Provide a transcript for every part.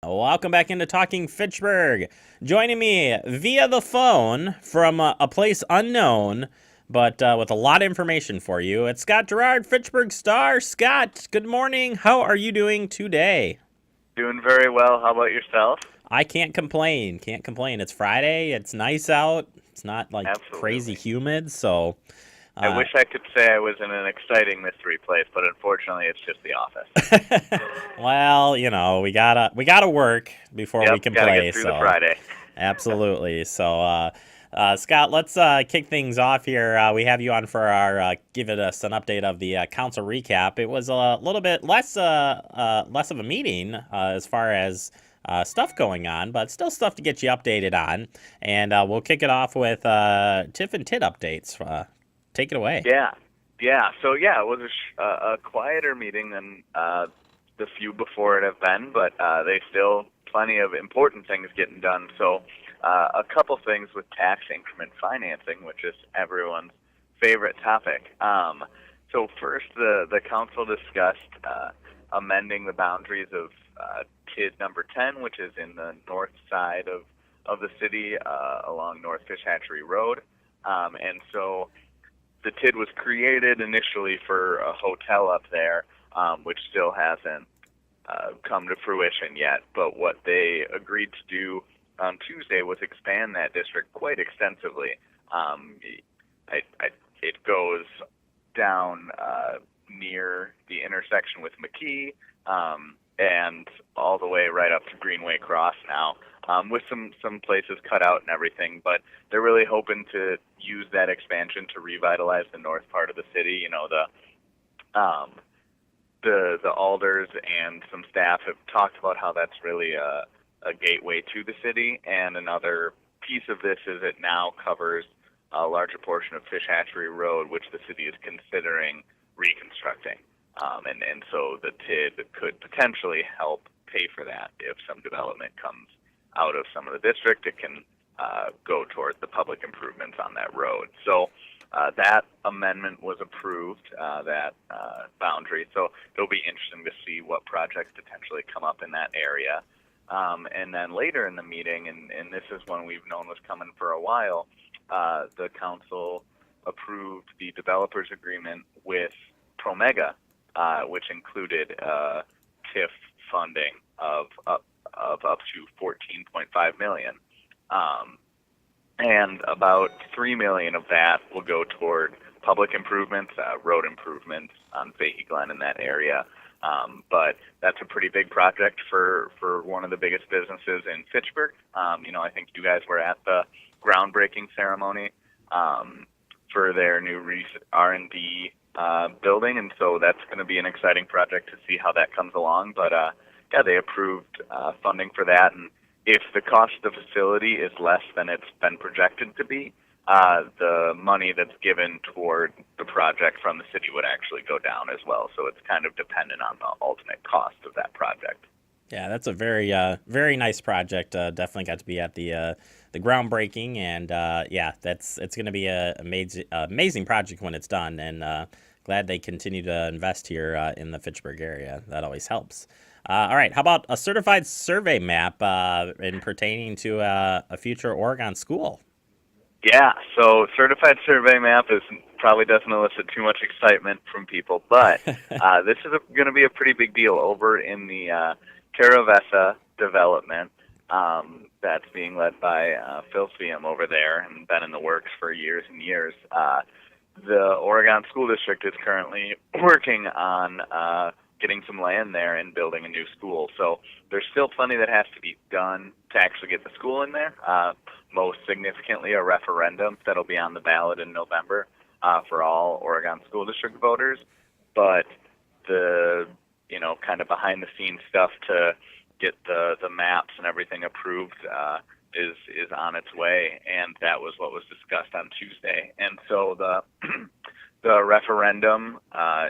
Welcome back into Talking Fitchburg. Joining me via the phone from a place unknown, but with a lot of information for you, it's Scott Girad, Fitchburg Star. Scott, good morning. How are you doing today? Doing very well. How about yourself? I can't complain. Can't complain. It's Friday. It's nice out. It's not like crazy Absolutely. humid, so I uh, wish I could say I was in an exciting mystery place, but unfortunately, it's just the office. well, we gotta work before we Yep, can got to get play. through the So Friday. absolutely. Scott, let's kick things off here. We have you on for our give it us an update of the council recap. It was a little bit less of a meeting as far as stuff going on, but still stuff to get you updated on. And we'll kick it off with Tiff and Tit updates. Take it away. Yeah, yeah. So yeah, it was a quieter meeting than the few before it have been, but they still plenty of important things getting done. So a couple things with tax increment financing, which is everyone's favorite topic. So first, the council discussed amending the boundaries of TID number 10, which is in the north side of the city along North Fish Hatchery Road. And so the TID was created initially for a hotel up there, which still hasn't come to fruition yet. But what they agreed to do on Tuesday was expand that district quite extensively. It goes down near the intersection with McKee and all the way right up to Greenway Cross now, with some places cut out and everything. But they're really hoping to use that expansion to revitalize the north part of the city. You know, the alders and some staff have talked about how that's really a gateway to the city. And another piece of this is it now covers a larger portion of Fish Hatchery Road, which the city is considering reconstructing. And so the TID could potentially help pay for that if some development comes out of some of the district. It can go towards the public improvements on that road. So that amendment was approved, that boundary. So it'll be interesting to see what projects potentially come up in that area. And then later in the meeting, and this is one we've known was coming for a while, the council approved the developers agreement with Promega, which included TIF funding of up to 14.5 million, and about 3 million of that will go toward public improvements, road improvements on Fahey Glen in that area. But that's a pretty big project for one of the biggest businesses in Fitchburg. I think you guys were at the groundbreaking ceremony for their new R&D building, and so that's going to be an exciting project to see how that comes along. But yeah, they approved funding for that, and if the cost of the facility is less than it's been projected to be, the money that's given toward the project from the city would actually go down as well. So it's kind of dependent on the ultimate cost of that project. Yeah, that's a very nice project. Definitely got to be at the groundbreaking, and yeah, it's going to be a amazing project when it's done. And glad they continue to invest here in the Fitchburg area. That always helps. All right, how about a certified survey map in pertaining to a future Oregon school? Yeah, so certified survey map is probably doesn't elicit too much excitement from people, but this is going to be a pretty big deal over in the Caravessa development that's being led by Phil Sviam over there and been in the works for years and years. The Oregon School District is currently working on getting some land there and building a new school. So there's still plenty that has to be done to actually get the school in there. Most significantly, a referendum that'll be on the ballot in November for all Oregon School District voters. But the kind of behind the scenes stuff to get the maps and everything approved is on its way, and that was what was discussed on Tuesday. And so the referendum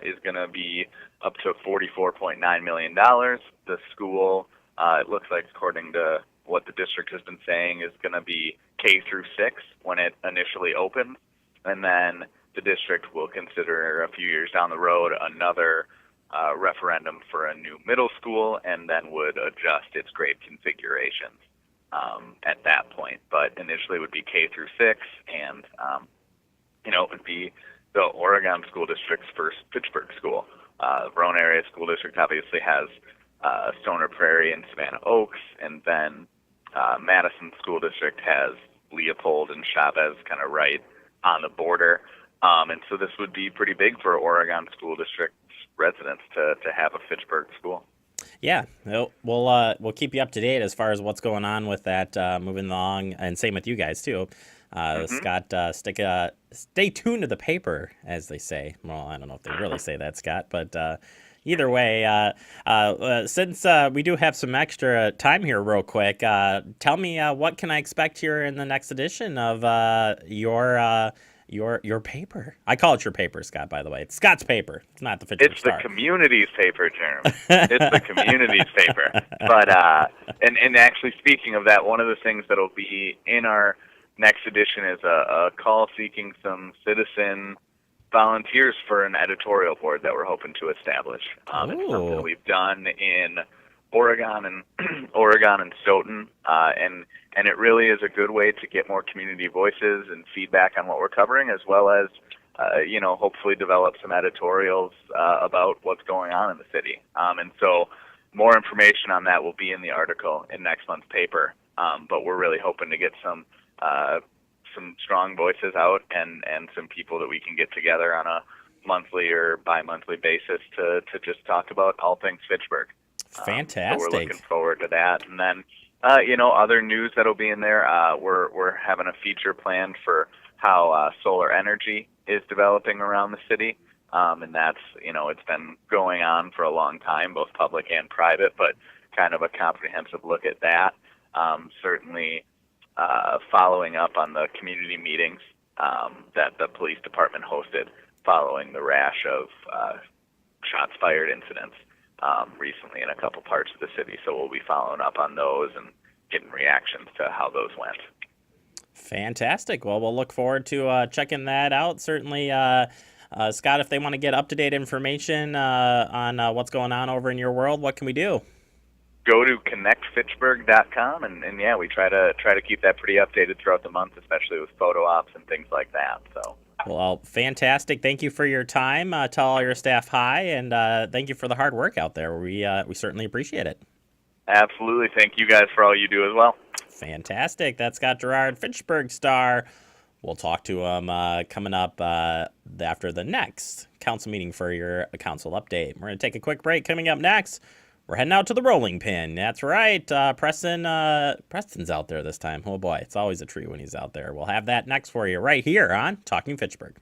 is going to be up to $44.9 million. The school, it looks like, according to what the district has been saying, is going to be K through 6 when it initially opens, and then the district will consider a few years down the road another referendum for a new middle school, and then would adjust its grade configurations at that point. But initially, it would be K through 6, and it would be the Oregon School District's first Fitchburg school. The Verona Area School District obviously has Stoner Prairie and Savannah Oaks, and then Madison School District has Leopold and Chavez kind of right on the border. And so this would be pretty big for Oregon School District residents to have a Fitchburg school. Yeah, we'll keep you up to date as far as what's going on with that moving along, and same with you guys too. Scott, stay tuned to the paper, as they say. Well, I don't know if they really say that, Scott, but either way, since we do have some extra time here real quick, tell me what can I expect here in the next edition of your paper. I call it your paper, Scott, by the way. It's Scott's paper. It's not the Fitchburg Star. It's the community's paper, Jeremy. It's the community's paper. But and actually, speaking of that, one of the things that'll be in our next edition is a call seeking some citizen volunteers for an editorial board that we're hoping to establish. It's something we've done in Oregon and Stoughton, and it really is a good way to get more community voices and feedback on what we're covering, as well as hopefully develop some editorials about what's going on in the city. And so more information on that will be in the article in next month's paper. But we're really hoping to get some strong voices out and some people that we can get together on a monthly or bi-monthly basis to just talk about all things Fitchburg. Fantastic. So we're looking forward to that. And then, other news that'll be in there. We're having a feature planned for how solar energy is developing around the city. And that's, it's been going on for a long time, both public and private, but kind of a comprehensive look at that. Certainly following up on the community meetings that the police department hosted following the rash of shots fired incidents recently in a couple parts of the city. So we'll be following up on those and getting reactions to how those went. Fantastic. Well, we'll look forward to checking that out. Certainly, Scott, if they want to get up-to-date information on what's going on over in your world, what can we do? Go to connectfitchburg.com, and yeah, we try to keep that pretty updated throughout the month, especially with photo ops and things like that. So. Well, fantastic. Thank you for your time. Tell all your staff hi, and thank you for the hard work out there. We certainly appreciate it. Absolutely. Thank you guys for all you do as well. Fantastic. That's Scott Girad, Fitchburg Star. We'll talk to him coming up after the next council meeting for your council update. We're going to take a quick break. Coming up next, we're heading out to the rolling pin. That's right. Preston's out there this time. Oh, boy. It's always a treat when he's out there. We'll have that next for you right here on Talking Fitchburg.